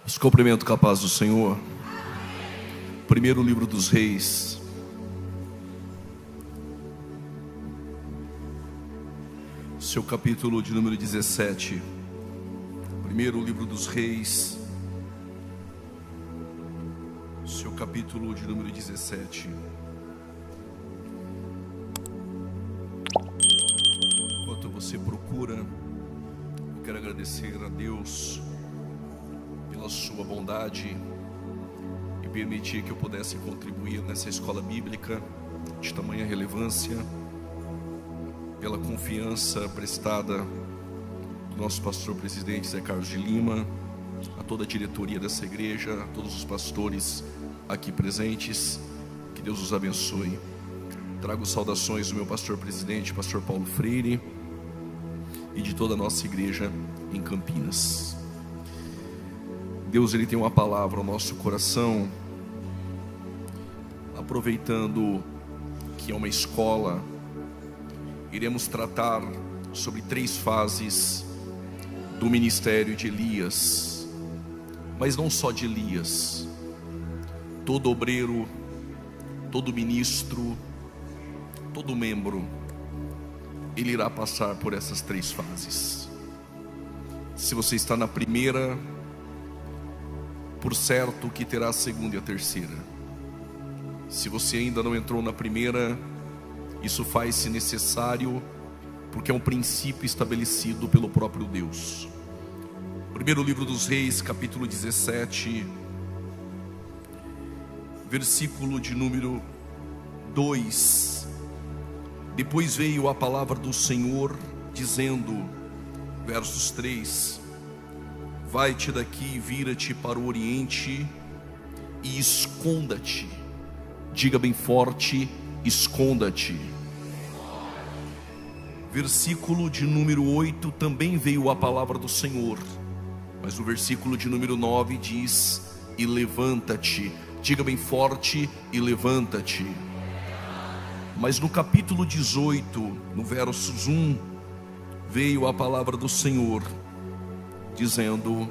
Os cumprimento com a paz do Senhor. Primeiro livro dos Reis, seu capítulo de número 17. Primeiro livro dos Reis, seu capítulo de número 17. Enquanto você procura, eu quero agradecer a Deus pela sua bondade e permitir que eu pudesse contribuir nessa escola bíblica de tamanha relevância, pela confiança prestada do nosso pastor presidente Zé Carlos de Lima, a toda a diretoria dessa igreja, a todos os pastores aqui presentes. Que Deus os abençoe. Trago saudações do meu pastor presidente, pastor Paulo Freire, e de toda a nossa igreja em Campinas. Deus, Ele tem uma palavra ao nosso coração, aproveitando que é uma escola. Iremos tratar sobre 3 fases do ministério de Elias, mas não só de Elias. Todo obreiro, todo ministro, todo membro, ele irá passar por essas 3 fases. Se você está na primeira, por certo que terá a segunda e a terceira. Se você ainda não entrou na primeira, isso faz-se necessário, porque é um princípio estabelecido pelo próprio Deus. Primeiro livro dos Reis, capítulo 17, versículo de número 2. Depois veio a palavra do Senhor, dizendo, versos 3: vai-te daqui, vira-te para o oriente e esconda-te. Diga bem forte: esconda-te. Versículo de número 8, também veio a palavra do Senhor, mas o versículo de número 9 diz: e levanta-te. Diga bem forte: e levanta-te. Mas no capítulo 18, no versos 1, veio a palavra do Senhor, dizendo: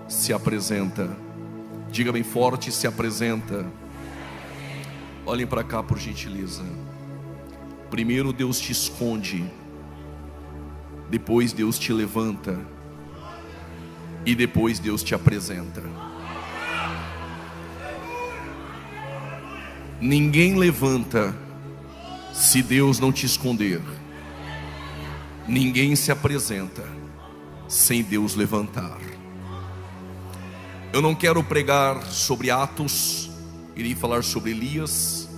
se apresenta. Diga bem forte: se apresenta. Olhem para cá, por gentileza. Primeiro Deus te esconde, depois Deus te levanta, e depois Deus te apresenta. Ninguém levanta se Deus não te esconder. Ninguém se apresenta sem Deus levantar. Eu não quero pregar sobre Atos, irei falar sobre Elias.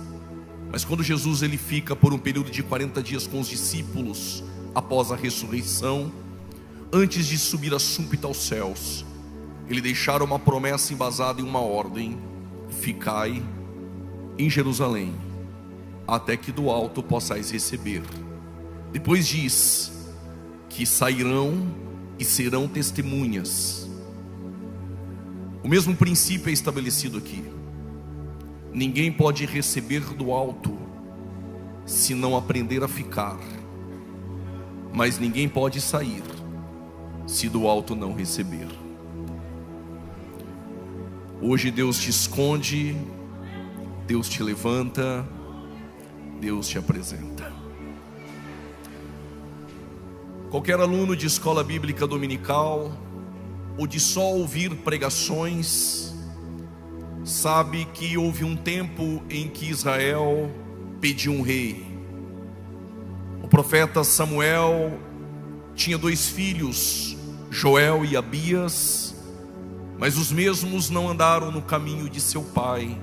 Mas quando Jesus ele fica por um período de 40 dias com os discípulos, após a ressurreição, antes de subir a súbita aos céus, ele deixara uma promessa embasada em uma ordem: ficai em Jerusalém, até que do alto possais receber. Depois diz que sairão e serão testemunhas. O mesmo princípio é estabelecido aqui. Ninguém pode receber do alto se não aprender a ficar, mas ninguém pode sair se do alto não receber. Hoje Deus te esconde, Deus te levanta, Deus te apresenta. Qualquer aluno de escola bíblica dominical, ou de só ouvir pregações, sabe que houve um tempo em que Israel pediu um rei. O profeta Samuel tinha 2 filhos, Joel e Abias, mas os mesmos não andaram no caminho de seu pai.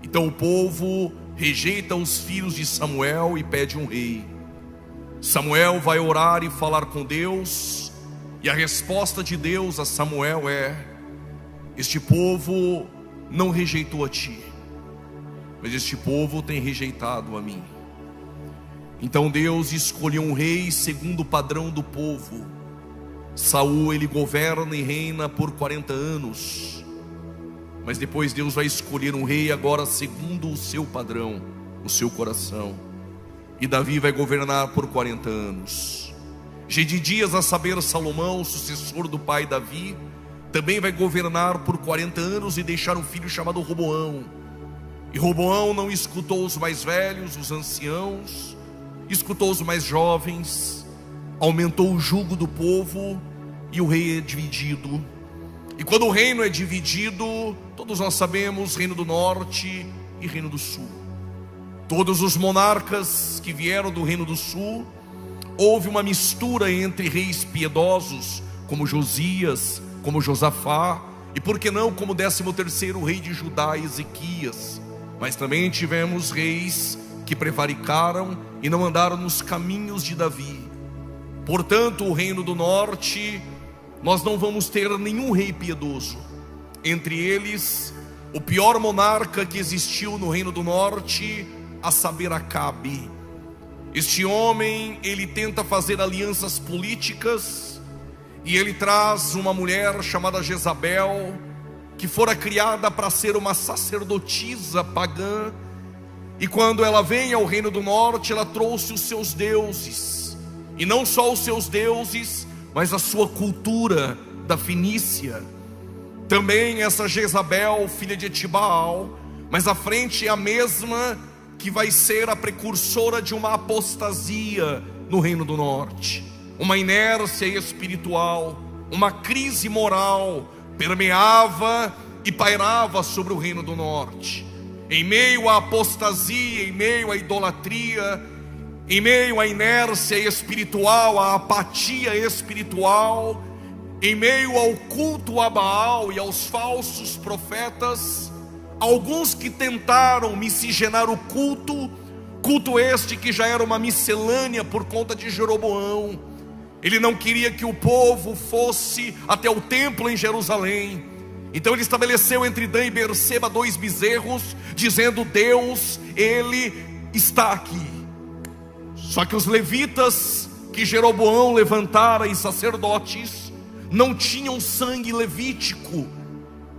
Então o povo rejeita os filhos de Samuel e pede um rei. Samuel vai orar e falar com Deus, e a resposta de Deus a Samuel é: este povo não rejeitou a ti, mas este povo tem rejeitado a mim. Então Deus escolheu um rei segundo o padrão do povo. Saul ele governa e reina por 40 anos, mas depois Deus vai escolher um rei agora segundo o seu padrão, o seu coração. E Davi vai governar por 40 anos. Gedidias, a saber Salomão, sucessor do pai Davi, também vai governar por 40 anos e deixar um filho chamado Roboão. E Roboão não escutou os mais velhos, os anciãos, escutou os mais jovens, aumentou o jugo do povo e o rei é dividido. E quando o reino é dividido, todos nós sabemos, reino do norte e reino do sul. Todos os monarcas que vieram do reino do sul, houve uma mistura entre reis piedosos, como Josias, como Josafá, e por que não como 13º rei de Judá, Ezequias. Mas também tivemos reis que prevaricaram e não andaram nos caminhos de Davi. Portanto, o reino do norte, nós não vamos ter nenhum rei piedoso. Entre eles, o pior monarca que existiu no reino do norte, a saber, Acabe. Este homem, ele tenta fazer alianças políticas, e ele traz uma mulher chamada Jezabel, que fora criada para ser uma sacerdotisa pagã. E quando ela vem ao reino do norte, ela trouxe os seus deuses, e não só os seus deuses, mas a sua cultura da Fenícia. Também essa Jezabel, filha de Etibaal, mas à frente é a mesma que vai ser a precursora de uma apostasia no reino do norte. Uma inércia espiritual, uma crise moral permeava e pairava sobre o reino do norte. Em meio à apostasia, em meio à idolatria, em meio à inércia espiritual, à apatia espiritual, em meio ao culto a Baal e aos falsos profetas, alguns que tentaram miscigenar o culto este que já era uma miscelânea por conta de Jeroboão. Ele não queria que o povo fosse até o templo em Jerusalém. Então ele estabeleceu entre Dan e Berseba 2 bezerros, dizendo: Deus, Ele está aqui. Só que os levitas que Jeroboão levantara e sacerdotes não tinham sangue levítico.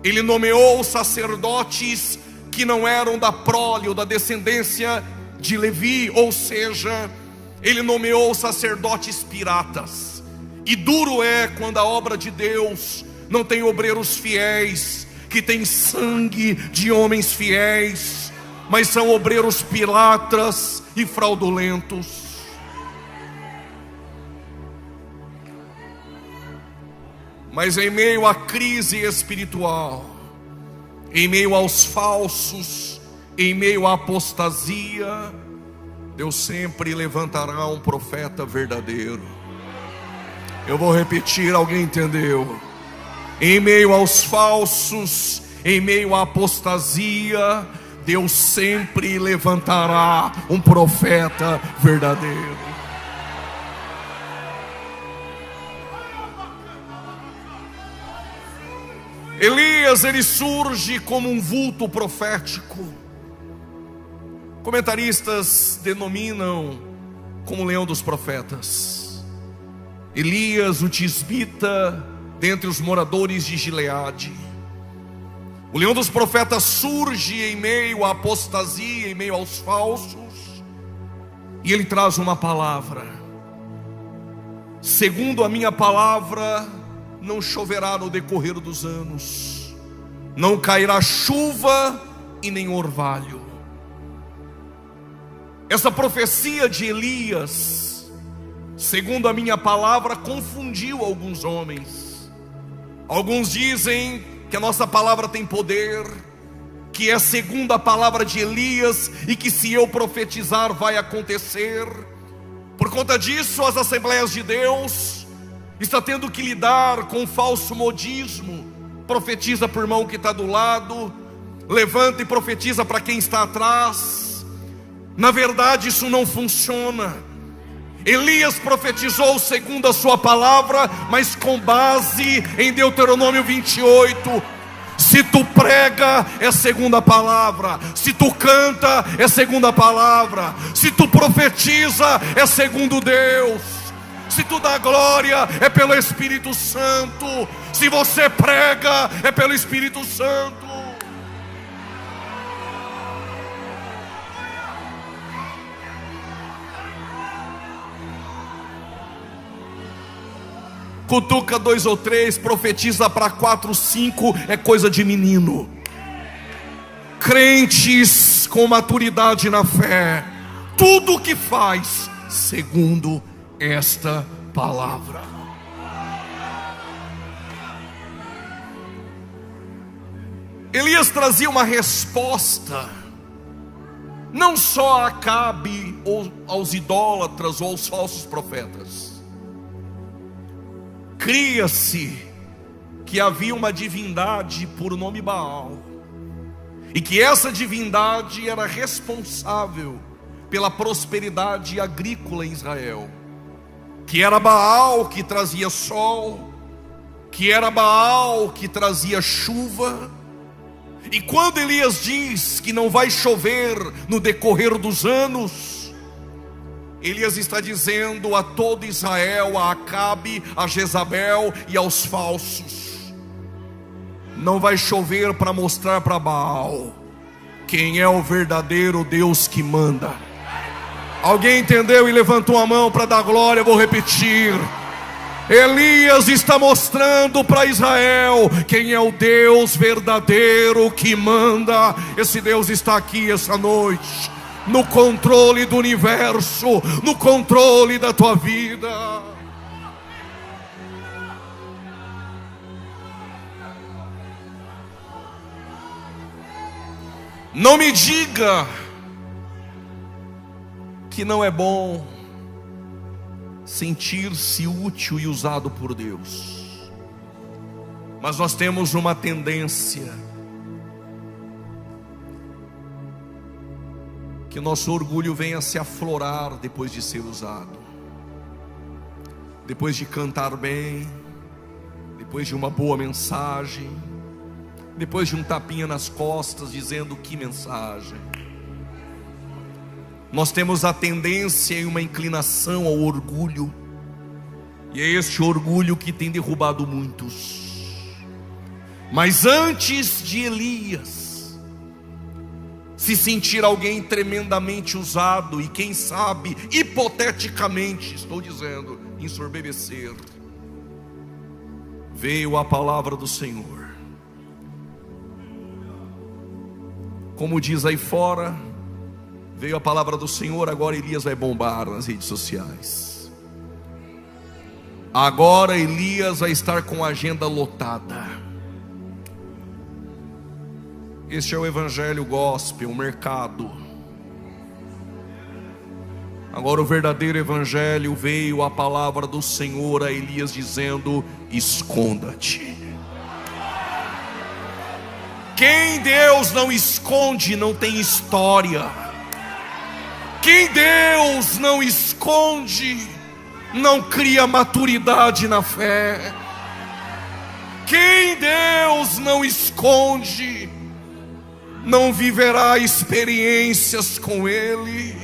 Ele nomeou sacerdotes que não eram da prole ou da descendência de Levi, ou seja, ele nomeou sacerdotes piratas. E duro é quando a obra de Deus não tem obreiros fiéis, que tem sangue de homens fiéis, mas são obreiros piratas e fraudulentos. Mas em meio à crise espiritual, em meio aos falsos, em meio à apostasia, Deus sempre levantará um profeta verdadeiro. Eu vou repetir, alguém entendeu? Em meio aos falsos, em meio à apostasia, Deus sempre levantará um profeta verdadeiro. Elias, ele surge como um vulto profético. Comentaristas denominam como leão dos profetas. Elias, o tisbita, dentre os moradores de Gileade. O leão dos profetas surge em meio à apostasia, em meio aos falsos, e ele traz uma palavra: segundo a minha palavra, não choverá no decorrer dos anos, não cairá chuva e nem orvalho. Essa profecia de Elias, segundo a minha palavra, confundiu alguns homens. Alguns dizem que a nossa palavra tem poder, que é segundo a palavra de Elias, e que se eu profetizar vai acontecer. Por conta disso, as Assembleias de Deus está tendo que lidar com um falso modismo. Profetiza para o irmão que está do lado, levanta e profetiza para quem está atrás. Na verdade, isso não funciona. Elias profetizou segundo a sua palavra, mas com base em Deuteronômio 28. Se tu prega, é segundo a palavra. Se tu canta, é segundo a palavra. Se tu profetiza, é segundo Deus. Se tu dá glória, é pelo Espírito Santo. Se você prega, é pelo Espírito Santo. cutuca 2 ou 3, profetiza para 4, 5, é coisa de menino. Crentes com maturidade na fé, tudo o que faz segundo esta palavra. Elias trazia uma resposta, não só a Acabe, ou aos idólatras, ou aos falsos profetas. Cria-se que havia uma divindade por nome Baal, e que essa divindade era responsável pela prosperidade agrícola em Israel. Que era Baal que trazia sol, que era Baal que trazia chuva. E quando Elias diz que não vai chover no decorrer dos anos, Elias está dizendo a todo Israel, a Acabe, a Jezabel e aos falsos: não vai chover para mostrar para Baal quem é o verdadeiro Deus que manda. Alguém entendeu e levantou a mão para dar glória? Eu vou repetir. Elias está mostrando para Israel quem é o Deus verdadeiro que manda. Esse Deus está aqui essa noite, no controle do universo, no controle da tua vida. Não me diga que não é bom sentir-se útil e usado por Deus, mas nós temos uma tendência que nosso orgulho venha se aflorar depois de ser usado, depois de cantar bem, depois de uma boa mensagem, depois de um tapinha nas costas dizendo que mensagem. Nós temos a tendência e uma inclinação ao orgulho, e é este orgulho que tem derrubado muitos. Mas antes de Elias se sentir alguém tremendamente usado, e quem sabe, hipoteticamente, estou dizendo, ensorbebecer, veio a palavra do Senhor. Como diz aí fora, veio a palavra do Senhor. Agora Elias vai bombar nas redes sociais. Agora Elias vai estar com a agenda lotada. Este é o evangelho gospel, o mercado. Agora o verdadeiro evangelho, veio a palavra do Senhor a Elias dizendo: esconda-te. Quem Deus não esconde não tem história. Quem Deus não esconde não cria maturidade na fé. Quem Deus não esconde não viverá experiências com Ele.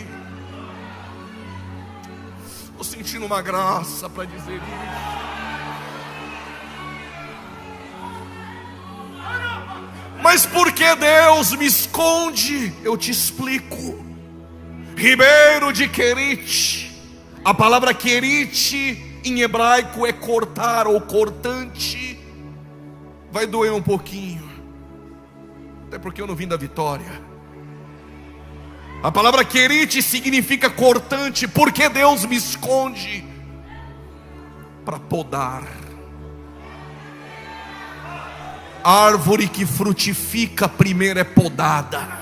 Estou sentindo uma graça para dizer isso. Mas por que Deus me esconde? Eu te explico. Ribeiro de Querite, a palavra Querite em hebraico é cortar ou cortante. Vai doer um pouquinho, até porque eu não vim da Vitória. A palavra Querite significa cortante. Por que Deus me esconde? Para podar. A árvore que frutifica primeiro é podada.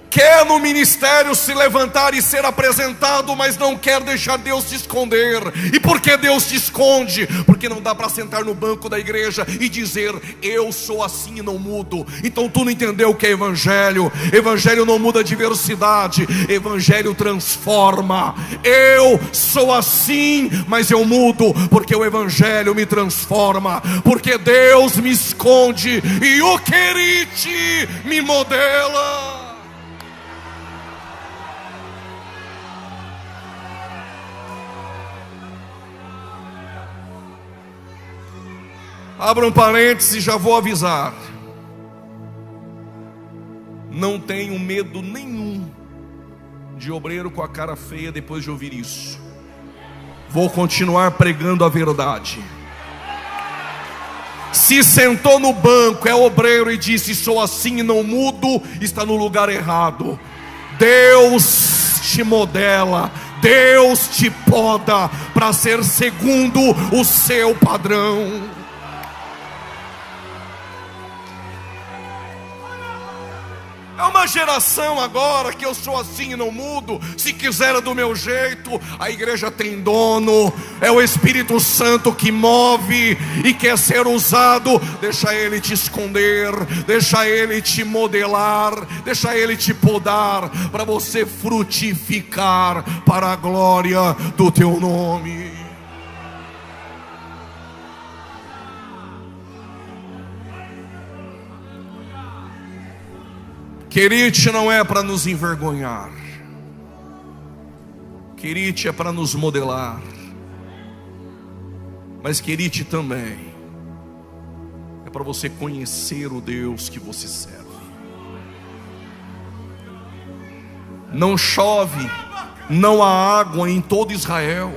Quer no ministério se levantar e ser apresentado, mas não quer deixar Deus te esconder. E por que Deus te esconde? Porque não dá para sentar no banco da igreja e dizer: eu sou assim e não mudo. Então tu não entendeu o que é evangelho. Evangelho não muda a diversidade, evangelho transforma. Eu sou assim, mas eu mudo, porque o evangelho me transforma. Porque Deus me esconde e o Querite me modela. Abra um parêntese, já vou avisar. Não tenho medo nenhum de obreiro com a cara feia depois de ouvir isso. vou continuar pregando a verdade. Se sentou no banco, é obreiro e disse: sou assim e não mudo, está no lugar errado. Deus te modela, Deus te poda para ser segundo o seu padrão. É uma geração agora que eu sou assim e não mudo. Se quiser é do meu jeito. A igreja tem dono. É o Espírito Santo que move e quer ser usado. Deixa Ele te esconder, deixa Ele te modelar, deixa Ele te podar, para você frutificar para a glória do teu nome. Querite não é para nos envergonhar. Querite é para nos modelar. Mas querite também é para você conhecer o Deus que você serve. Não chove, não há água em todo Israel,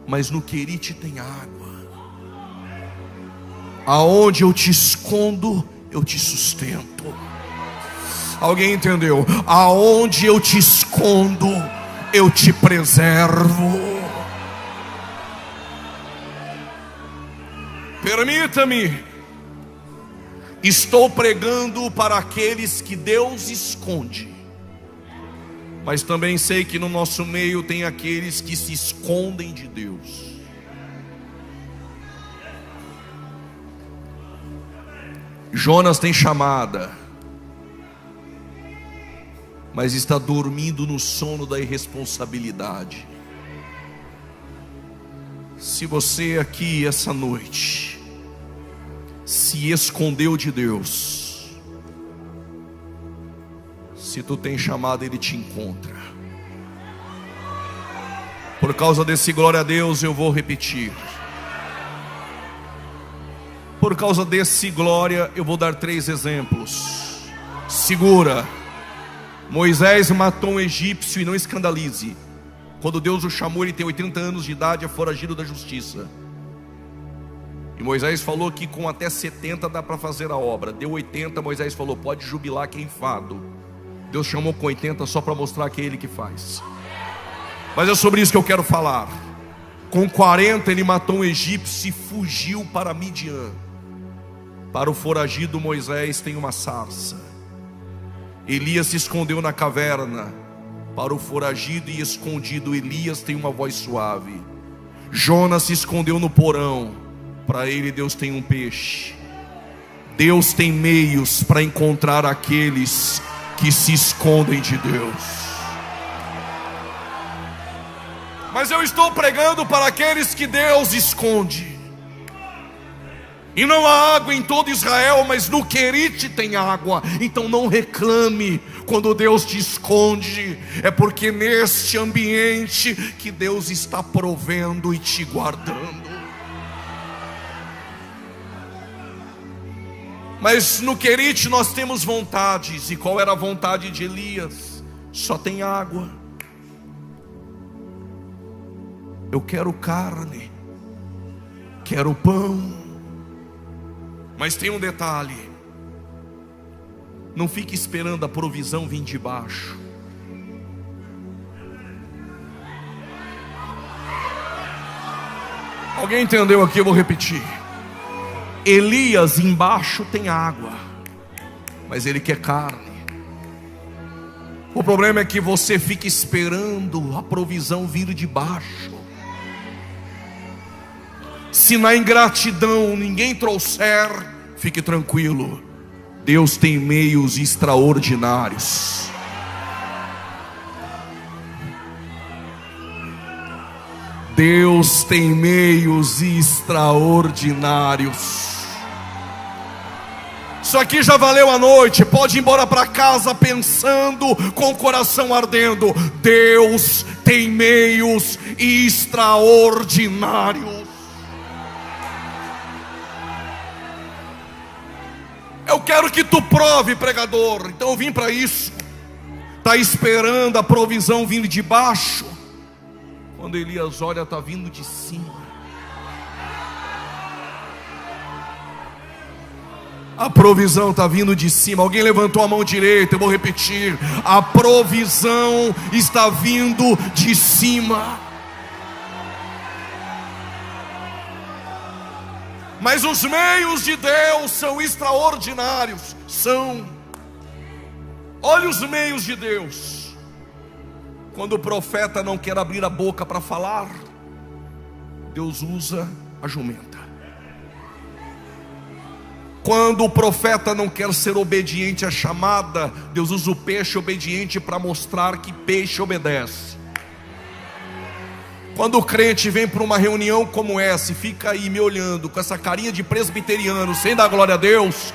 mas no Querite tem água. Aonde eu te escondo, eu te sustento. Alguém entendeu? Aonde eu te escondo, eu te preservo. Permita-me, estou pregando para aqueles que Deus esconde, mas também sei que no nosso meio tem aqueles que se escondem de Deus. Jonas tem chamada, mas está dormindo no sono da irresponsabilidade. Se você aqui essa noite se escondeu de Deus, se tu tem chamado, Ele te encontra. Por causa desse glória a Deus, eu vou repetir. Por causa desse glória, eu vou dar 3 exemplos. Segura. Moisés matou um egípcio, e não escandalize. Quando Deus o chamou, ele tem 80 anos de idade, é foragido da justiça. E Moisés falou que com até 70 dá para fazer a obra. Deu 80, Moisés falou: pode jubilar que é enfado. Deus chamou com 80 só para mostrar que é Ele que faz. Mas é sobre isso que eu quero falar. Com 40 ele matou um egípcio e fugiu para Midian. Para o foragido Moisés tem uma sarça. Elias se escondeu na caverna. Para o foragido e escondido Elias tem uma voz suave. Jonas se escondeu no porão. Para ele Deus tem um peixe. Deus tem meios para encontrar aqueles que se escondem de Deus. Mas eu estou pregando para aqueles que Deus esconde. E não há água em todo Israel, mas no Querite tem água. Então não reclame quando Deus te esconde. É porque neste ambiente que Deus está provendo e te guardando. Mas no Querite nós temos vontades. E qual era a vontade de Elias? Só tem água. Eu quero carne, quero pão. Mas tem um detalhe: não fique esperando a provisão vir de baixo. Alguém entendeu aqui? Eu vou repetir. Elias embaixo tem água, mas ele quer carne. O problema é que você fica esperando a provisão vir de baixo. Se na ingratidão ninguém trouxer, fique tranquilo, Deus tem meios extraordinários. Deus tem meios extraordinários. Isso aqui já valeu a noite. Pode ir embora para casa pensando, com o coração ardendo. Deus tem meios extraordinários. Eu quero que tu prove, pregador. Então eu vim para isso. Está esperando a provisão vindo de baixo. Quando Elias olha, está vindo de cima. A provisão está vindo de cima. Alguém levantou a mão direita, eu vou repetir. A provisão está vindo de cima. Mas os meios de Deus são extraordinários. Olha os meios de Deus. Quando o profeta não quer abrir a boca para falar, Deus usa a jumenta. Quando o profeta não quer ser obediente à chamada, Deus usa o peixe obediente para mostrar que peixe obedece. Quando o crente vem para uma reunião como essa e fica aí me olhando com essa carinha de presbiteriano sem dar glória a Deus,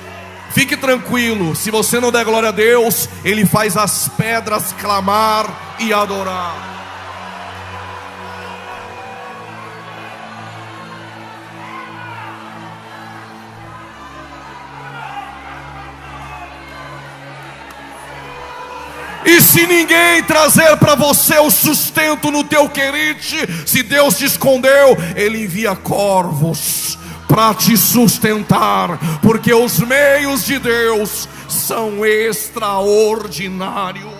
fique tranquilo, se você não der glória a Deus, Ele faz as pedras clamar e adorar. E se ninguém trazer para você o sustento no teu querite, se Deus te escondeu, Ele envia corvos para te sustentar, porque os meios de Deus são extraordinários.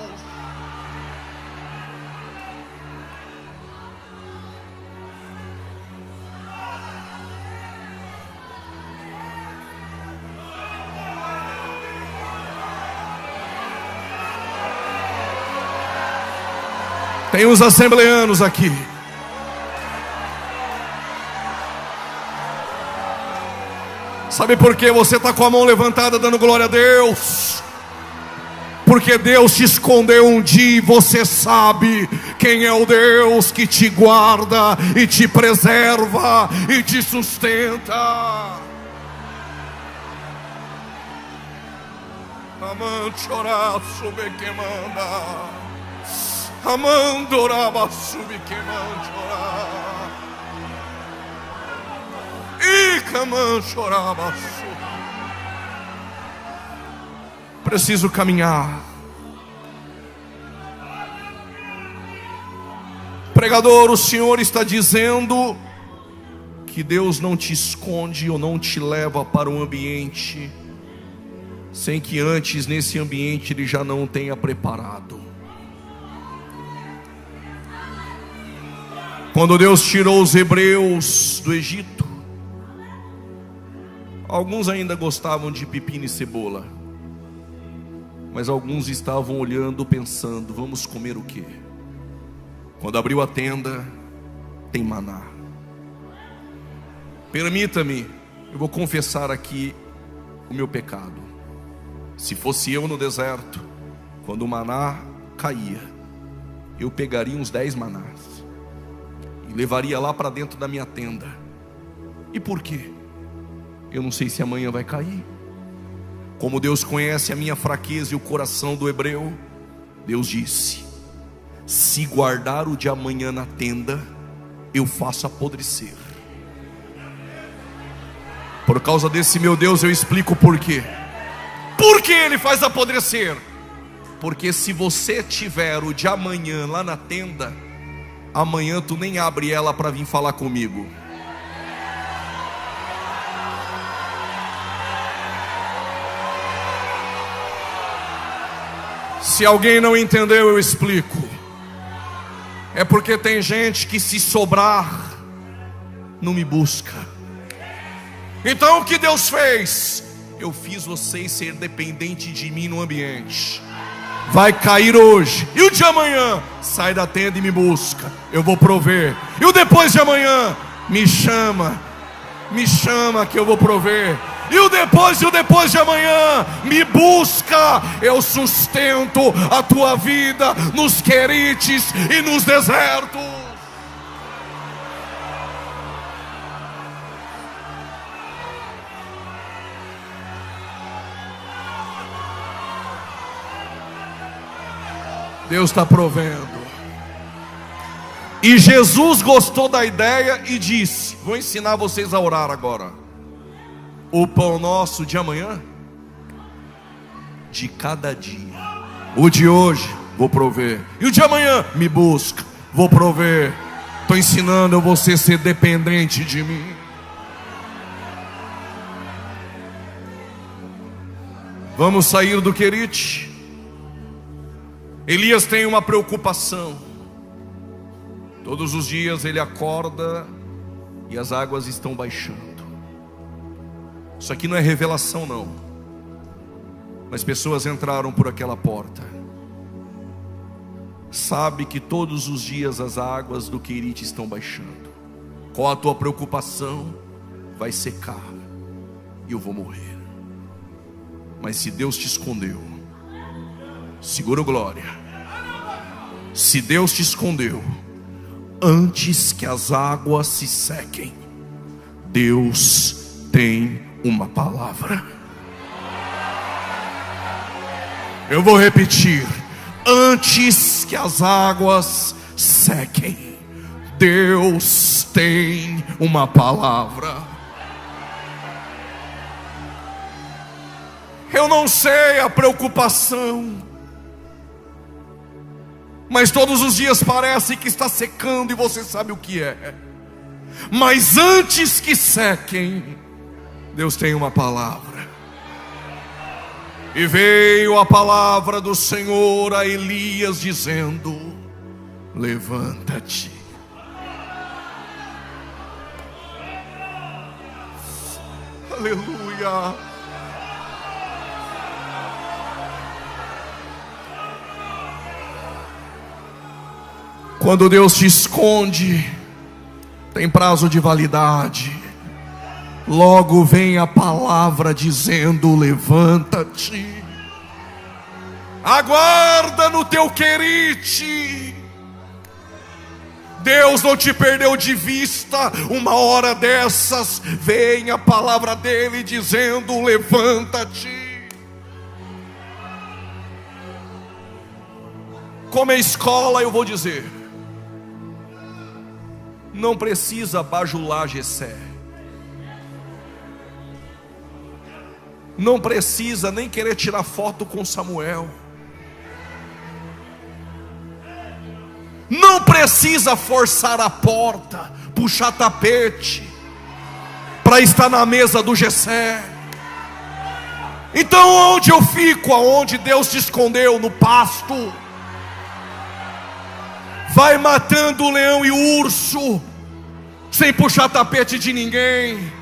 Tem uns assembleanos aqui. Sabe por que você está com a mão levantada dando glória a Deus? Porque Deus te escondeu um dia e você sabe quem é o Deus que te guarda e te preserva e te sustenta. Amante orar sobre quem manda. Amandoraba subquemandora e camanchoraba. Preciso caminhar. Pregador, o Senhor está dizendo que Deus não te esconde ou não te leva para um ambiente sem que antes nesse ambiente Ele já não tenha preparado. Quando Deus tirou os hebreus do Egito, alguns ainda gostavam de pepino e cebola, mas alguns estavam olhando, pensando: vamos comer o quê? Quando abriu a tenda, tem maná. Permita-me, eu vou confessar aqui o meu pecado. Se fosse eu no deserto, quando o maná caía, eu pegaria uns 10 manás e levaria lá para dentro da minha tenda. E por quê? Eu não sei se amanhã vai cair. Como Deus conhece a minha fraqueza e o coração do hebreu, Deus disse: se guardar o de amanhã na tenda, eu faço apodrecer. Por causa desse meu Deus eu explico por quê. Por que Ele faz apodrecer? Porque se você tiver o de amanhã lá na tenda, amanhã tu nem abre ela para vir falar comigo. Se alguém não entendeu, eu explico. É porque tem gente que, se sobrar, não me busca. Então o que Deus fez? Eu fiz vocês ser dependentes de mim no ambiente. Vai cair hoje, e o de amanhã? Sai da tenda e me busca, eu vou prover. E o depois de amanhã? Me chama que eu vou prover. E o depois de amanhã? Me busca, eu sustento a tua vida nos querites e nos desertos. Deus está provendo. E Jesus gostou da ideia e disse: vou ensinar vocês a orar agora. O pão nosso de amanhã, de cada dia. O de hoje, vou prover. E o de amanhã, me busca, vou prover. Estou ensinando você a ser dependente de mim. Vamos sair do Querite. Elias tem uma preocupação. Todos os dias ele acorda e as águas estão baixando. Isso aqui não é revelação não, mas pessoas entraram por aquela porta. Sabe que todos os dias as águas do Querite estão baixando. Qual a tua preocupação? Vai secar e eu vou morrer. Mas se Deus te escondeu, segura o glória. Se Deus te escondeu, antes que as águas se sequem, Deus tem uma palavra. Eu vou repetir: antes que as águas sequem, Deus tem uma palavra. Eu não sei a preocupação, mas todos os dias parece que está secando e você sabe o que é. Mas antes que sequem, Deus tem uma palavra. E veio a palavra do Senhor a Elias dizendo: levanta-te. Aleluia. Quando Deus te esconde, tem prazo de validade. Logo vem a palavra dizendo: levanta-te. Aguarda no teu Querite. Deus não te perdeu de vista. Uma hora dessas vem a palavra dele dizendo: levanta-te. Como é escola, eu vou dizer: não precisa bajular Jessé. Não precisa nem querer tirar foto com Samuel. Não precisa forçar a porta, puxar tapete para estar na mesa do Jessé. Então onde eu fico? Aonde Deus te escondeu? No pasto. Vai matando o leão e o urso, sem puxar tapete de ninguém,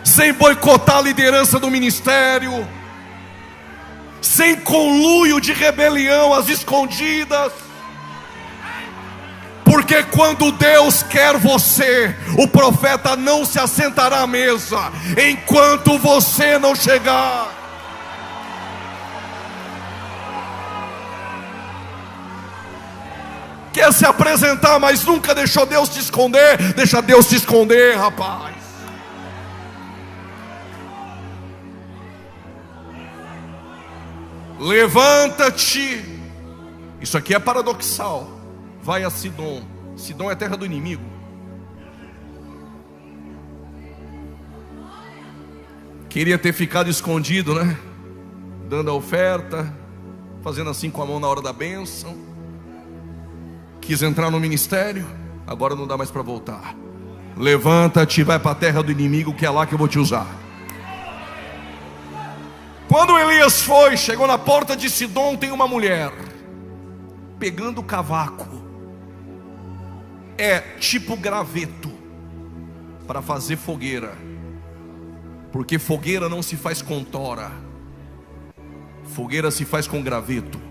sem boicotar a liderança do ministério, sem conluio de rebelião às escondidas. Porque quando Deus quer você, o profeta não se assentará à mesa enquanto você não chegar. Quer se apresentar, mas nunca deixou Deus te esconder? Deixa Deus te esconder, rapaz. Levanta-te. Isso aqui é paradoxal. Vai a Sidom. Sidom é terra do inimigo. Queria ter ficado escondido, né? Dando a oferta, fazendo assim com a mão na hora da bênção. Quis entrar no ministério, agora não dá mais para voltar. Levanta-te, vai para a terra do inimigo, que é lá que eu vou te usar. Quando Elias foi, chegou na porta de Sidom, tem uma mulher pegando cavaco. É tipo graveto para fazer fogueira, porque fogueira não se faz com tora, fogueira se faz com graveto.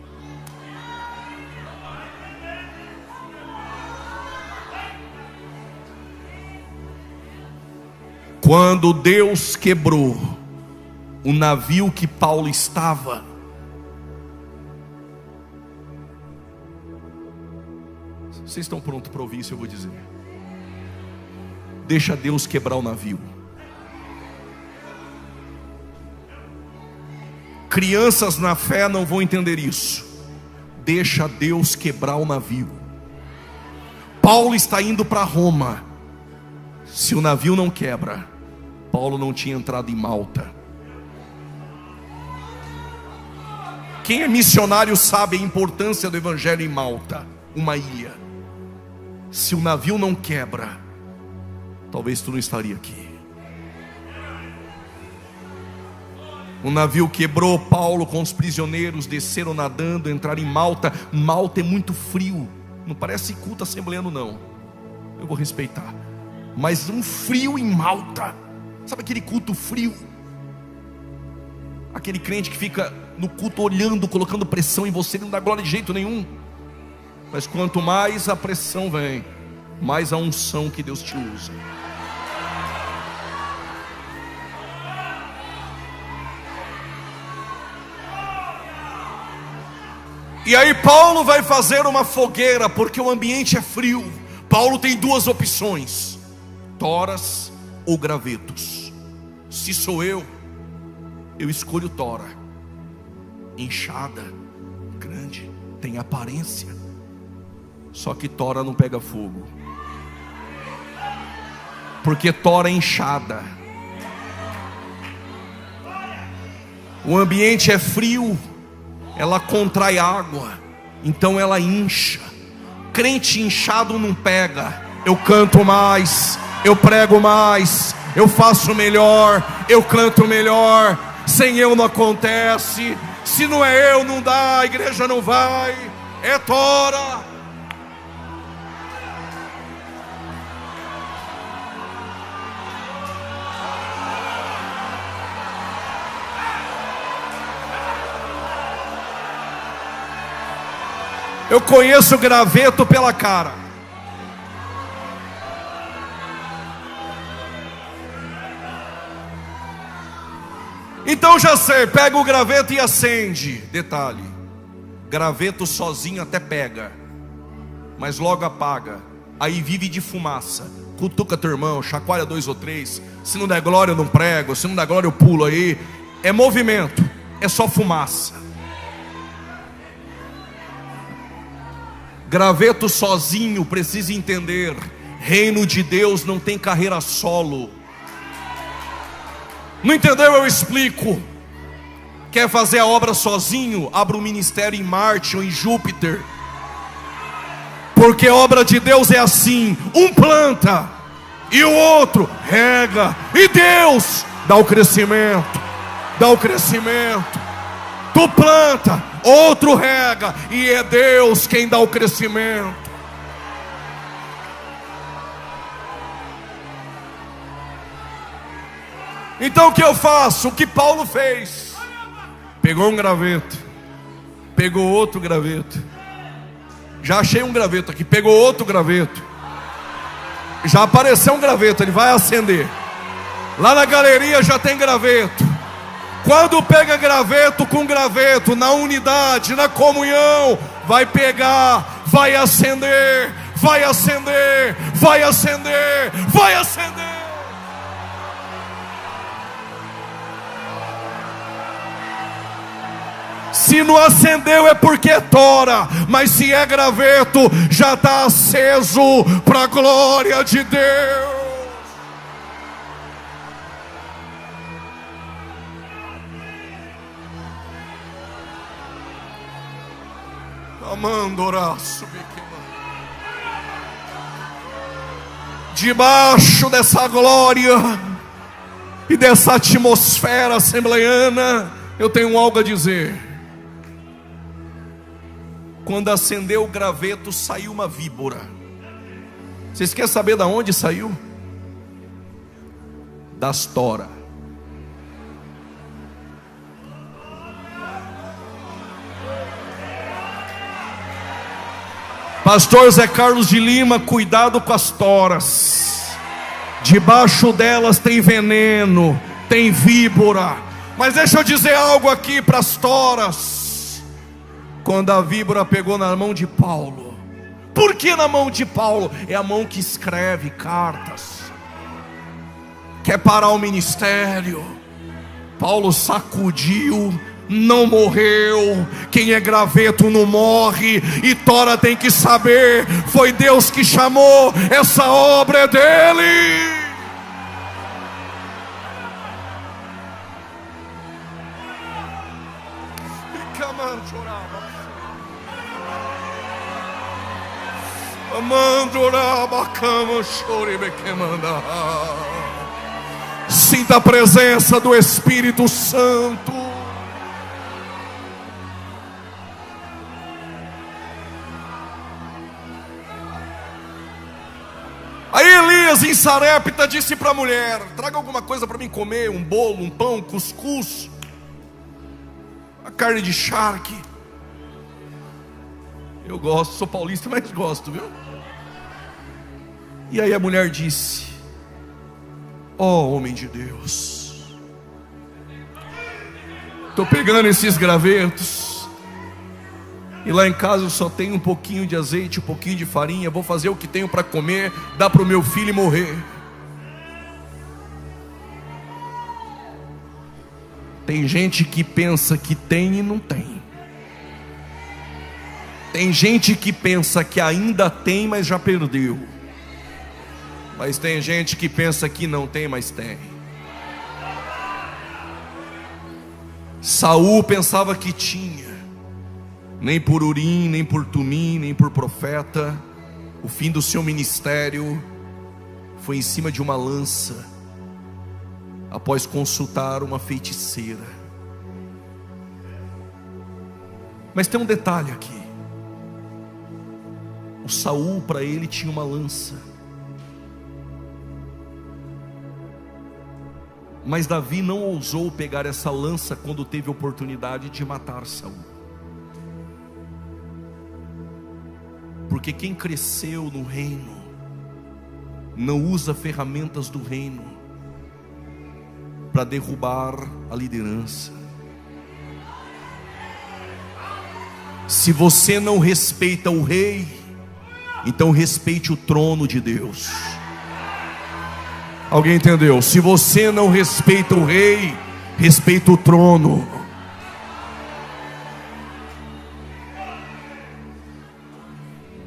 Quando Deus quebrou o navio que Paulo estava, vocês estão prontos para ouvir isso? Eu vou dizer: deixa Deus quebrar o navio. Crianças na fé não vão entender isso. Deixa Deus quebrar o navio. Paulo está indo para Roma. Se o navio não quebra, Paulo não tinha entrado em Malta. Quem é missionário sabe a importância do evangelho em Malta, uma ilha. Se o navio não quebra, talvez tu não estaria aqui. O navio quebrou, Paulo com os prisioneiros desceram nadando, entraram em Malta. Malta é muito frio, não parece culto assembleano não, eu vou respeitar, mas um frio em Malta. Sabe aquele culto frio? Aquele crente que fica no culto olhando, colocando pressão em você, não dá glória de jeito nenhum. Mas quanto mais a pressão vem, mais a unção que Deus te usa. E aí Paulo vai fazer uma fogueira, porque o ambiente é frio. Paulo tem duas opções: toras ou gravetos. Se sou eu escolho tora. Inchada, grande, tem aparência, só que tora não pega fogo, porque tora é inchada. O ambiente é frio, ela contrai água, então ela incha. Crente inchado não pega. Eu canto mais, eu prego mais, eu faço melhor, eu canto melhor. Sem eu não acontece. Se não é eu, não dá, a igreja não vai. É tora. Eu conheço graveto pela cara. Então já sei, pega o graveto e acende. Detalhe: graveto sozinho até pega, mas logo apaga. Aí vive de fumaça. Cutuca teu irmão, chacoalha 2 ou 3. Se não der glória eu não prego, se não der glória eu pulo aí. É movimento, é só fumaça. Graveto sozinho precisa entender: reino de Deus não tem carreira solo. Não entendeu? Eu explico. Quer fazer a obra sozinho? Abra um ministério em Marte ou em Júpiter. Porque a obra de Deus é assim: um planta e o outro rega, e Deus dá o crescimento. Dá o crescimento. Tu planta, outro rega, e é Deus quem dá o crescimento. Então o que eu faço? O que Paulo fez: pegou um graveto, pegou outro graveto. Já achei um graveto aqui. Pegou outro graveto. Já apareceu um graveto, ele vai acender. Lá na galeria já tem graveto. Quando pega graveto com graveto, na unidade, na comunhão, vai pegar, vai acender, vai acender, vai acender, vai acender. Se não acendeu é porque é tora, mas se é graveto, já está aceso para a glória de Deus. Amandoraço, debaixo dessa glória e dessa atmosfera assembleiana, eu tenho algo a dizer. Quando acendeu o graveto, saiu uma víbora. Vocês querem saber de onde saiu? Das toras. Pastor Zé Carlos de Lima, cuidado com as toras. Debaixo delas tem veneno, tem víbora. Mas deixa eu dizer algo aqui para as toras. Quando a víbora pegou na mão de Paulo. Por que na mão de Paulo? É a mão que escreve cartas. Quer parar o ministério. Paulo sacudiu, não morreu. Quem é graveto não morre. E tora tem que saber: foi Deus que chamou, essa obra é dele. Sinta a presença do Espírito Santo. Aí Elias em Sarepta disse para a mulher: traga alguma coisa para mim comer, um bolo, um pão, cuscuz, a carne de charque. Eu gosto, sou paulista, mas gosto, viu? E aí a mulher disse: ó homem de Deus, estou pegando esses gravetos, e lá em casa eu só tenho um pouquinho de azeite, um pouquinho de farinha. Vou fazer o que tenho para comer, dar para o meu filho e morrer. Tem gente que pensa que tem e não tem. Tem gente que pensa que ainda tem, mas já perdeu. Mas tem gente que pensa que não tem, mas tem. Saul pensava que tinha. Nem por Urim, nem por Tumim, nem por profeta. O fim do seu ministério foi em cima de uma lança, após consultar uma feiticeira. Mas tem um detalhe aqui. O Saul, para ele, tinha uma lança. Mas Davi não ousou pegar essa lança quando teve a oportunidade de matar Saul. Porque quem cresceu no reino não usa ferramentas do reino para derrubar a liderança. Se você não respeita o rei, então respeite o trono de Deus. Alguém entendeu? Se você não respeita o rei, respeita o trono.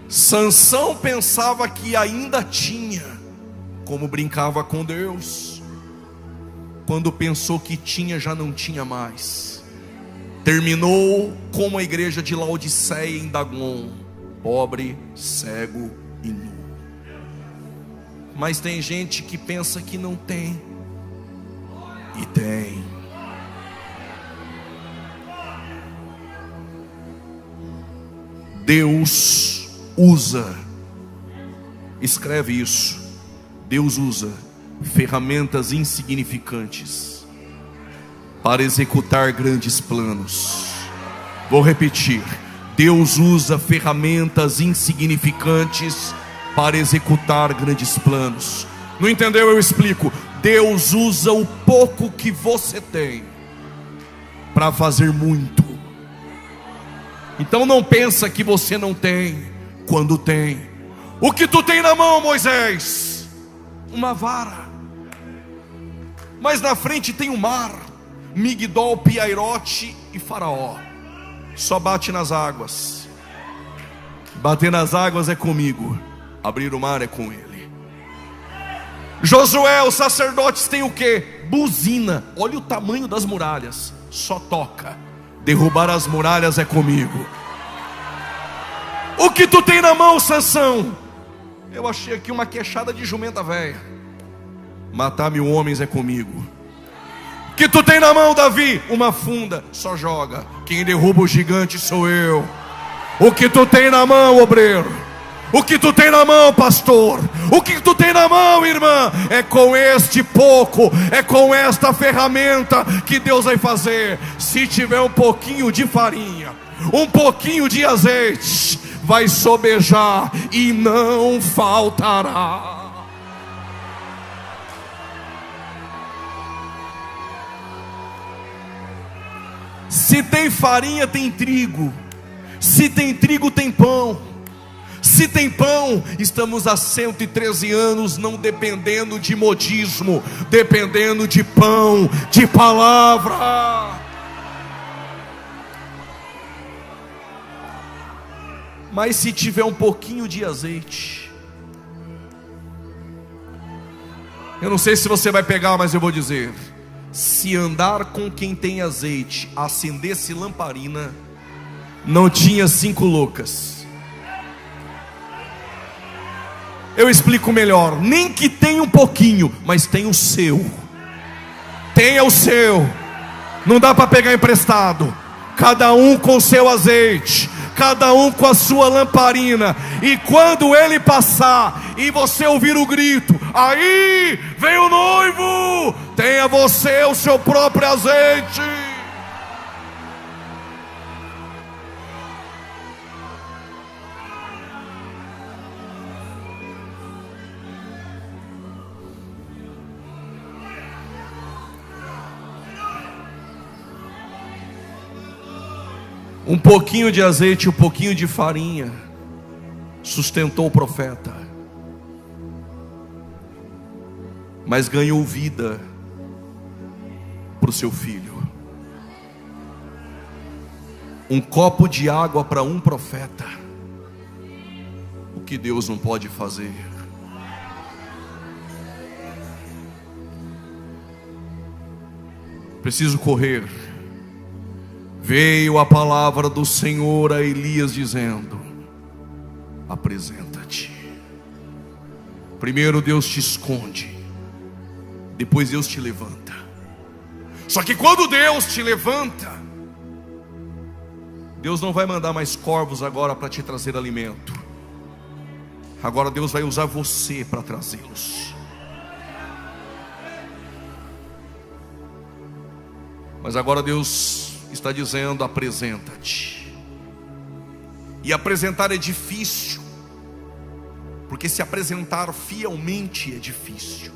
Sansão pensava que ainda tinha, como brincava com Deus. Quando pensou que tinha, já não tinha mais. Terminou como a igreja de Laodiceia em Dagon: pobre, cego e nu. Mas tem gente que pensa que não tem, e tem. Deus usa, escreve isso, Deus usa ferramentas insignificantes para executar grandes planos. Vou repetir: Deus usa ferramentas insignificantes para executar grandes planos. Não entendeu? Eu explico. Deus usa o pouco que você tem para fazer muito. Então não pensa que você não tem, quando tem. O que tu tem na mão, Moisés? Uma vara. Mas na frente tem o mar, Migdol, Piairote e Faraó. Só bate nas águas. Bater nas águas é comigo, abrir o mar é com ele. Josué, os sacerdotes têm o que? Buzina. Olha o tamanho das muralhas. Só toca. Derrubar as muralhas é comigo. O que tu tem na mão, Sansão? Eu achei aqui uma queixada de jumenta velha. Matar 1000 homens é comigo. O que tu tem na mão, Davi? Uma funda. Só joga. Quem derruba o gigante sou eu. O que tu tem na mão, obreiro? O que tu tem na mão, pastor? O que tu tem na mão, irmã? É com este pouco, é com esta ferramenta que Deus vai fazer. Se tiver um pouquinho de farinha, um pouquinho de azeite, vai sobejar e não faltará. Se tem farinha, tem trigo. Se tem trigo, tem pão. Se tem pão, estamos há 113 anos não dependendo de modismo, dependendo de pão, de palavra. Mas se tiver um pouquinho de azeite, eu não sei se você vai pegar, mas eu vou dizer: se andar com quem tem azeite, acendesse lamparina, não tinha 5 loucas. Eu explico melhor. Nem que tenha um pouquinho, mas tem o seu. Tenha o seu. Não dá para pegar emprestado. Cada um com seu azeite, cada um com a sua lamparina. E quando ele passar e você ouvir o grito, aí vem o noivo, tenha você o seu próprio azeite. Um pouquinho de azeite, um pouquinho de farinha sustentou o profeta, mas ganhou vida para o seu filho. Um copo de água para um profeta. O que Deus não pode fazer? Preciso correr. Veio a palavra do Senhor a Elias dizendo: apresenta-te. Primeiro Deus te esconde, depois Deus te levanta. Só que quando Deus te levanta, Deus não vai mandar mais corvos agora para te trazer alimento. Agora Deus vai usar você para trazê-los. Mas agora Deus está dizendo: apresenta-te. E apresentar é difícil, porque se apresentar fielmente é difícil.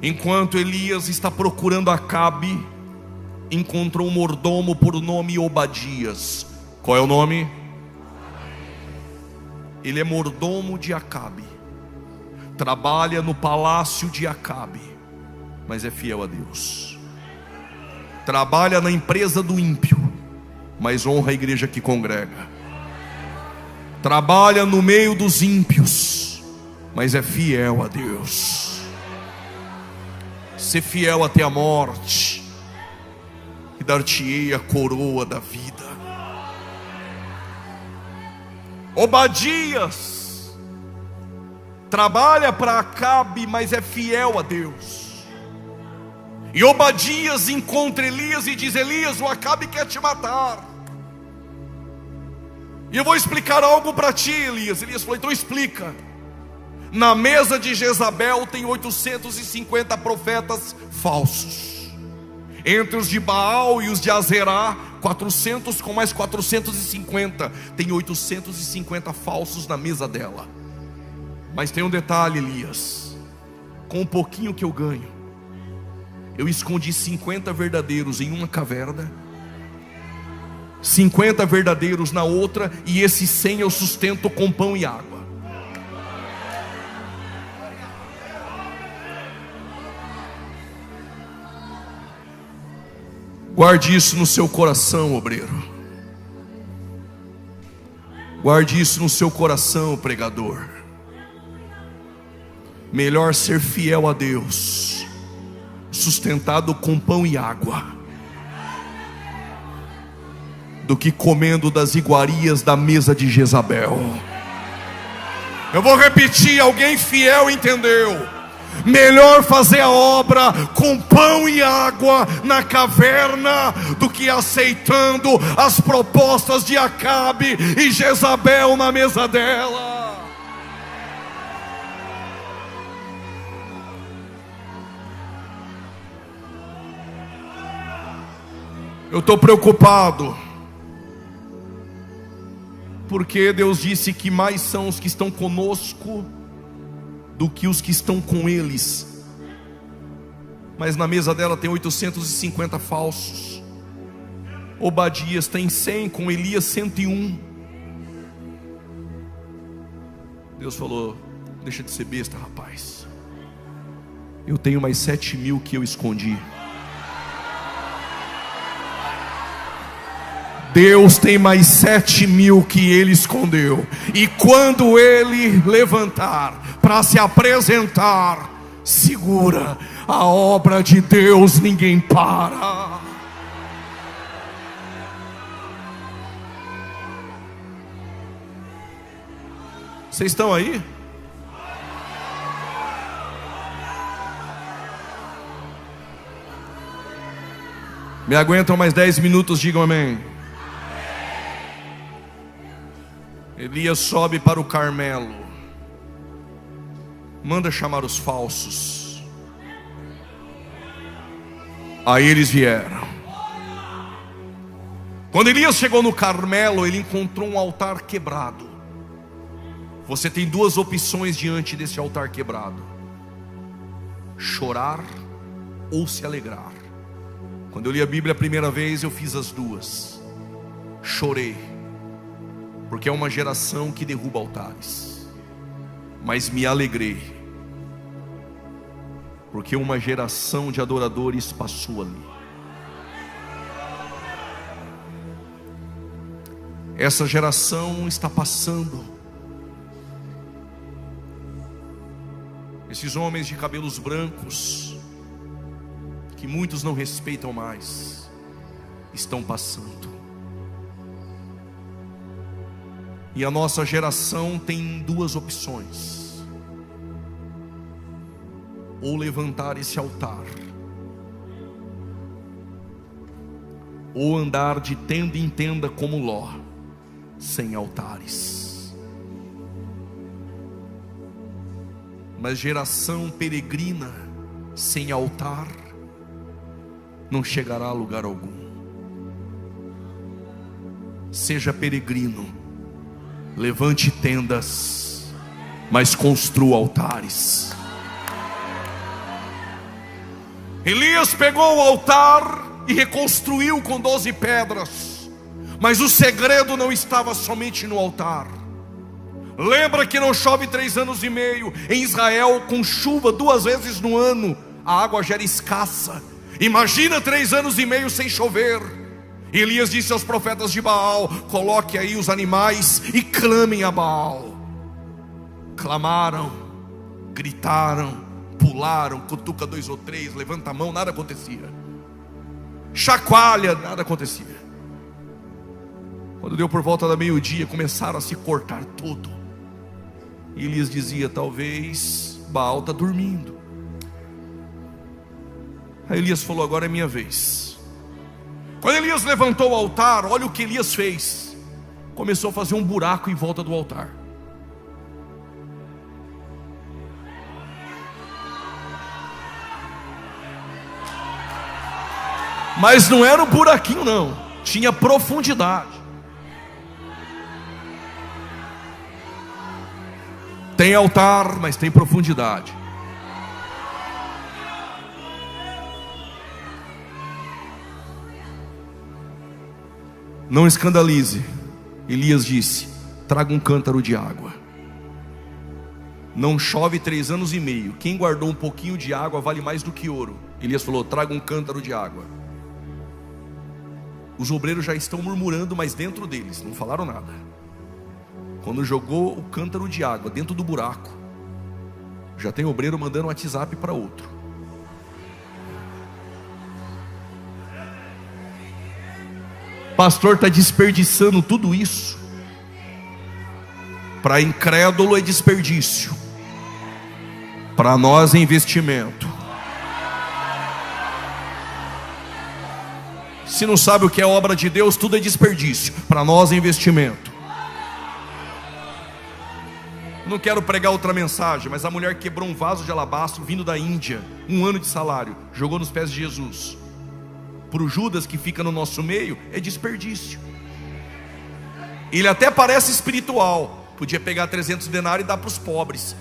Enquanto Elias está procurando Acabe, encontrou um mordomo por nome Obadias. Qual é o nome? Ele é mordomo de Acabe, trabalha no palácio de Acabe, mas é fiel a Deus. Trabalha na empresa do ímpio, mas honra a igreja que congrega. Trabalha no meio dos ímpios, mas é fiel a Deus. Ser fiel até a morte, e dar-te-ei a coroa da vida. Obadias trabalha para Acabe, mas é fiel a Deus. E Obadias encontra Elias e diz: Elias, o Acabe quer te matar. E eu vou explicar algo para ti, Elias. Elias falou: então explica. Na mesa de Jezabel tem 850 profetas falsos. Entre os de Baal e os de Azerá, 400 com mais 450. Tem 850 falsos na mesa dela. Mas tem um detalhe, Elias: com um pouquinho que eu ganho, eu escondi 50 verdadeiros em uma caverna, 50 verdadeiros na outra, e esses 100 eu sustento com pão e água. Guarde isso no seu coração, obreiro. Guarde isso no seu coração, pregador. Melhor ser fiel a Deus, sustentado com pão e água, do que comendo das iguarias da mesa de Jezabel. Eu vou repetir, alguém fiel entendeu. Melhor fazer a obra com pão e água na caverna, do que aceitando as propostas de Acabe e Jezabel na mesa dela. Eu estou preocupado, porque Deus disse que mais são os que estão conosco do que os que estão com eles. Mas na mesa dela tem 850 falsos. Obadias tem 100, com Elias 101. Deus falou: deixa de ser besta, rapaz. Eu tenho mais 7.000 que eu escondi. Deus tem mais 7.000 que Ele escondeu. E quando Ele levantar para se apresentar, segura, a obra de Deus ninguém para. Vocês estão aí? Me aguentam mais 10 minutos, digam amém. Elias sobe para o Carmelo, manda chamar os falsos. Aí eles vieram. Quando Elias chegou no Carmelo, ele encontrou um altar quebrado. Você tem duas opções diante desse altar quebrado: chorar ou se alegrar. Quando eu li a Bíblia a primeira vez, eu fiz as duas. Chorei, porque é uma geração que derruba altares. Mas me alegrei, porque uma geração de adoradores passou ali. Essa geração está passando. Esses homens de cabelos brancos, que muitos não respeitam mais, estão passando. E a nossa geração tem duas opções: ou levantar esse altar, ou andar de tenda em tenda como Ló, sem altares. Mas geração peregrina sem altar não chegará a lugar algum. Seja peregrino, levante tendas, mas construa altares. Elias pegou o altar e reconstruiu com 12 pedras, mas o segredo não estava somente no altar. Lembra que não chove 3 anos e meio em Israel, com chuva 2 vezes no ano, a água já era escassa. Imagina 3 anos e meio sem chover. Elias disse aos profetas de Baal: coloque aí os animais e clamem a Baal. Clamaram, gritaram, pularam, cutuca 2 ou 3, levanta a mão, nada acontecia. Chacoalha, nada acontecia. Quando deu por volta da meio-dia, começaram a se cortar tudo. E Elias dizia: talvez Baal está dormindo. Aí Elias falou: agora é minha vez. Quando Elias levantou o altar, olha o que Elias fez. Começou a fazer um buraco em volta do altar. Mas não era um buraquinho não, tinha profundidade. Tem altar, mas tem profundidade. Não escandalize. Elias disse: traga um cântaro de água. Não chove 3 anos e meio. Quem guardou um pouquinho de água vale mais do que ouro. Elias falou: traga um cântaro de água. Os obreiros já estão murmurando, mas dentro deles não falaram nada. Quando jogou o cântaro de água dentro do buraco, já tem obreiro mandando um WhatsApp para outro. Pastor está desperdiçando tudo isso. Para incrédulo é desperdício, para nós é investimento. Se não sabe o que é obra de Deus, tudo é desperdício. Para nós é investimento. Não quero pregar outra mensagem, mas a mulher quebrou um vaso de alabastro vindo da Índia, 1 ano de salário, jogou nos pés de Jesus. Para o Judas que fica no nosso meio, é desperdício. Ele até parece espiritual, podia pegar 300 denários e dar para os pobres,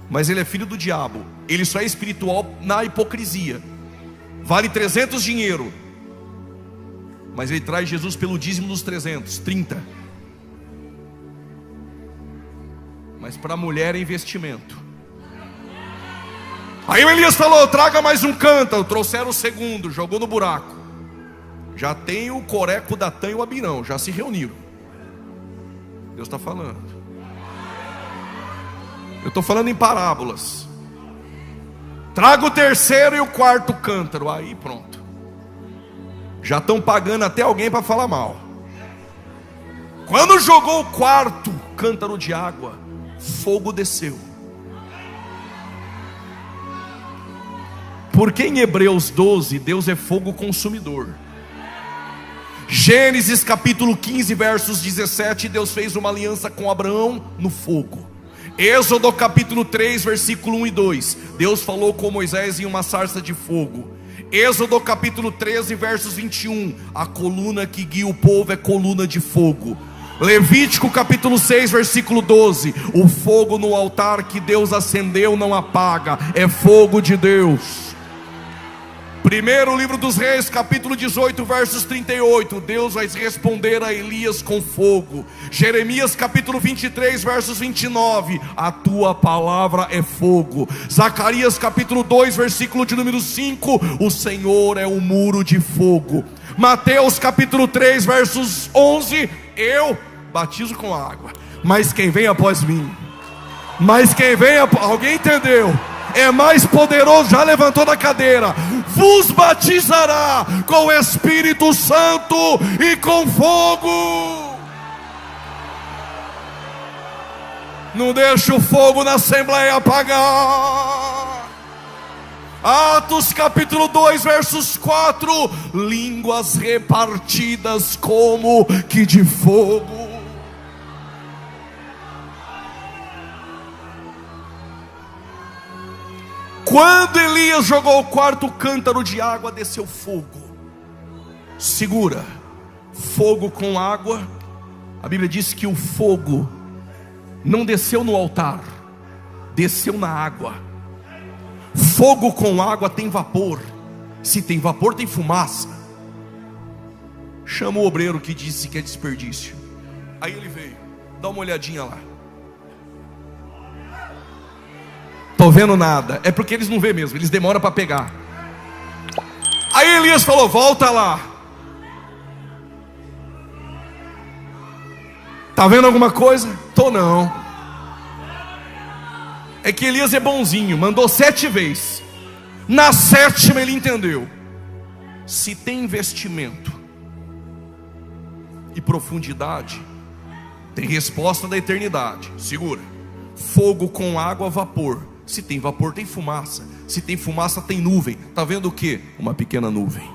mas ele é filho do diabo. Ele só é espiritual na hipocrisia. Vale 300 dinheiro, mas ele traz Jesus pelo dízimo dos 300, 30. Mas para a mulher é investimento. Aí o Elias falou: traga mais um cântaro. Trouxeram o segundo, jogou no buraco. Já tem o Coreco, Datã e o Abirão, já se reuniram. Deus está falando. Eu estou falando em parábolas. Traga o terceiro e o quarto cântaro. Aí pronto. Já estão pagando até alguém para falar mal. Quando jogou o quarto, cântaro de água, fogo desceu. Porque em Hebreus 12, Deus é fogo consumidor. Gênesis capítulo 15, versos 17, Deus fez uma aliança com Abraão no fogo. Êxodo capítulo 3, versículo 1 e 2, Deus falou com Moisés em uma sarça de fogo. Êxodo capítulo 13, versos 21, a coluna que guia o povo é coluna de fogo. Levítico capítulo 6, versículo 12, o fogo no altar que Deus acendeu não apaga, é fogo de Deus. Primeiro livro dos Reis, capítulo 18, versos 38, Deus vai responder a Elias com fogo. Jeremias capítulo 23, versos 29, a tua palavra é fogo. Zacarias capítulo 2, versículo de número 5, o Senhor é um muro de fogo. Mateus capítulo 3, versos 11, eu batizo com água, mas quem vem após mim, alguém entendeu? É mais poderoso, já levantou da cadeira, vos batizará com o Espírito Santo e com fogo. Não deixa o fogo na Assembleia apagar. Atos capítulo 2, versos 4, línguas repartidas como que de fogo. Quando Elias jogou o quarto cântaro de água, desceu fogo. Segura, fogo com água. A Bíblia diz que o fogo não desceu no altar, desceu na água. Fogo com água tem vapor. Se tem vapor, tem fumaça. Chama o obreiro que disse que é desperdício. Aí ele veio, dá uma olhadinha lá. Estou vendo nada. É porque eles não vêem mesmo, eles demoram para pegar. Aí Elias falou, volta lá. Está vendo alguma coisa? Tô não. É que Elias é bonzinho, mandou 7 vezes. Na 7ª ele entendeu. Se tem investimento e profundidade, tem resposta da eternidade. Segura. Fogo com água, vapor. Se tem vapor, tem fumaça. Se tem fumaça, tem nuvem. Está vendo o que? Uma pequena nuvem,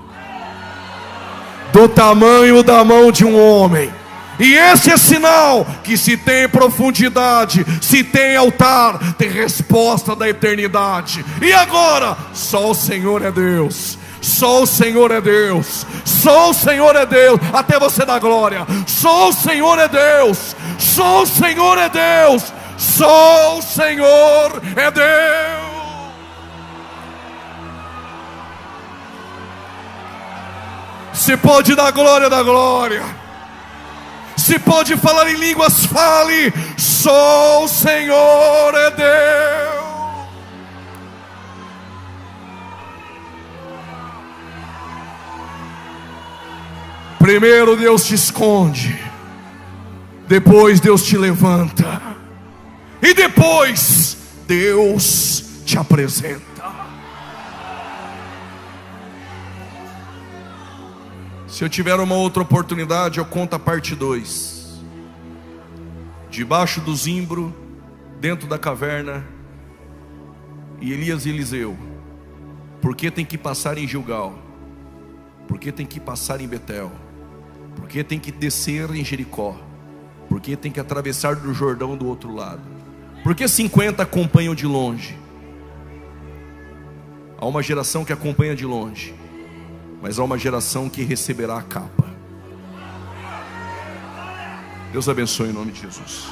do tamanho da mão de um homem. E esse é sinal que se tem profundidade, se tem altar, tem resposta da eternidade. E agora? Só o Senhor é Deus. Só o Senhor é Deus. Só o Senhor é Deus. Até você dar glória. Só o Senhor é Deus. Só o Senhor é Deus. Só o Senhor é Deus. Se pode dar glória, dá glória. Se pode falar em línguas, fale. Só o Senhor é Deus. Primeiro Deus te esconde, depois Deus te levanta, e depois Deus te apresenta. Se eu tiver uma outra oportunidade, eu conto a parte 2. Debaixo do zimbro, dentro da caverna, e Elias e Eliseu. Por que tem que passar em Gilgal? Por que tem que passar em Betel? Por que tem que descer em Jericó? Por que tem que atravessar do Jordão do outro lado? Por que 50 acompanham de longe? Há uma geração que acompanha de longe, mas há uma geração que receberá a capa. Deus abençoe em nome de Jesus.